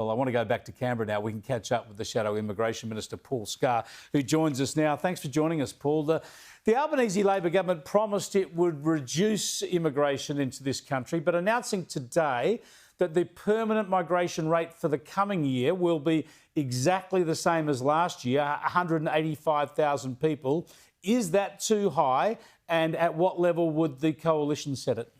Well, I want to go back to Canberra now. We can catch up with the Shadow Immigration Minister Paul Scarr, who joins us now. Thanks for joining us, Paul. The Albanese Labor government promised it would reduce immigration into this country, but announcing today that the permanent migration rate for the coming year will be exactly the same as last year, 185,000 people. Is that too high? And at what level would the coalition set it?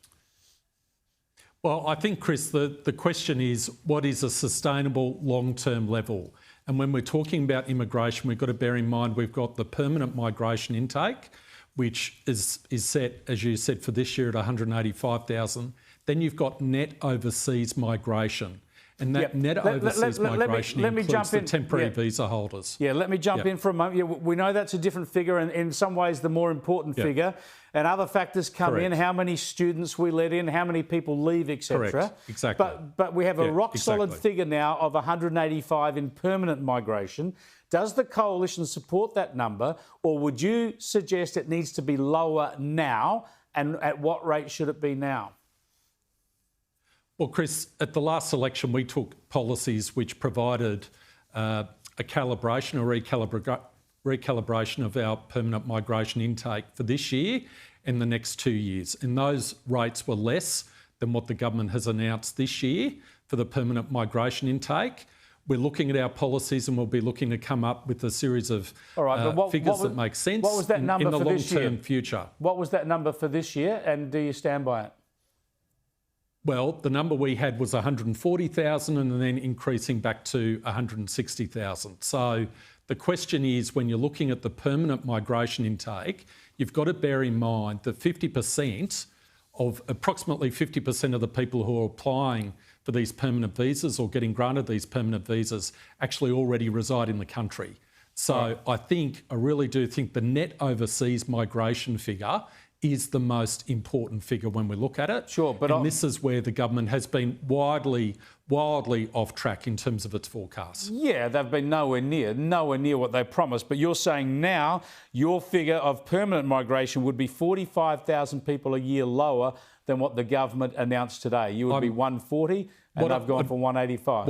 Well, I think, Chris, the question is, what is a sustainable long-term level? And when we're talking about immigration, we've got to bear in mind we've got the permanent migration intake, which is set, as you said, for this year at 185,000. Then you've got net overseas migration. And that net overseas migration includes the temporary visa holders. Yeah, let me jump in for a moment. Yeah, we know that's a different figure and in some ways the more important figure. And other factors come in, how many students we let in, how many people leave, etc. Correct, exactly. But we have a rock-solid figure now of 185 in permanent migration. Does the coalition support that number, or would you suggest it needs to be lower now? And at what rate should it be now? Well, Chris, at the last election, we took policies which provided a calibration or recalibration of our permanent migration intake for this year and the next 2 years. And those rates were less than what the government has announced this year for the permanent migration intake. We're looking at our policies and we'll be looking to come up with a series of figures that make sense what was that number in the for long-term future. What was that number for this year, and do you stand by it? Well, the number we had was 140,000 and then increasing back to 160,000. So the question is, when you're looking at the permanent migration intake, you've got to bear in mind that approximately 50% of the people who are applying for these permanent visas or getting granted these permanent visas actually already reside in the country. So I really do think the net overseas migration figure is the most important figure when we look at it. Sure, but this is where the government has been wildly off track in terms of its forecasts. Yeah, they've been nowhere near what they promised. But you're saying now your figure of permanent migration would be 45,000 people a year lower than what the government announced today. You would be 140 and they've gone for 185.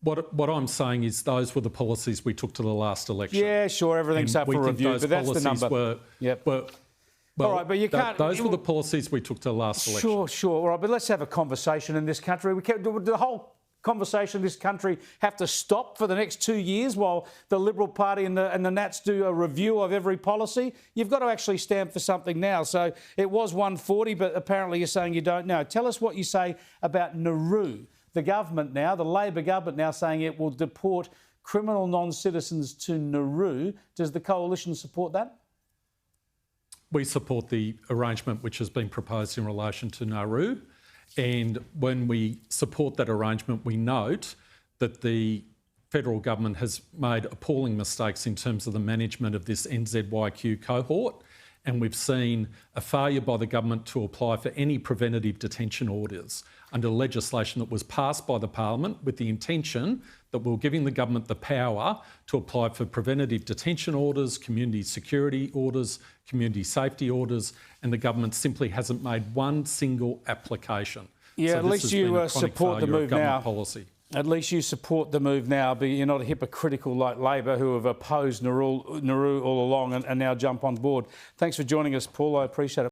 What I'm saying is those were the policies we took to the last election. Yeah, sure, everything's up for review, but that's the number. Well, all right, but you can't. Those were the policies we took to the last election. Sure. All right, but let's have a conversation in this country. The whole conversation in this country have to stop for the next 2 years while the Liberal Party and the Nats do a review of every policy? You've got to actually stand for something now. So it was 140, but apparently you're saying you don't know. Tell us what you say about Nauru. The government now, the Labor government now saying it will deport criminal non-citizens to Nauru. Does the coalition support that? We support the arrangement which has been proposed in relation to Nauru. And when we support that arrangement, we note that the federal government has made appalling mistakes in terms of the management of this NZYQ cohort. And we've seen a failure by the government to apply for any preventative detention orders under legislation that was passed by the Parliament with the intention that we're giving the government the power to apply for preventative detention orders, community security orders, community safety orders, and the government simply hasn't made one single application. Yeah, so at least you support the move now. Policy. At least you support the move now, but you're not hypocritical like Labor, who have opposed Nauru all along and now jump on board. Thanks for joining us, Paul. I appreciate it.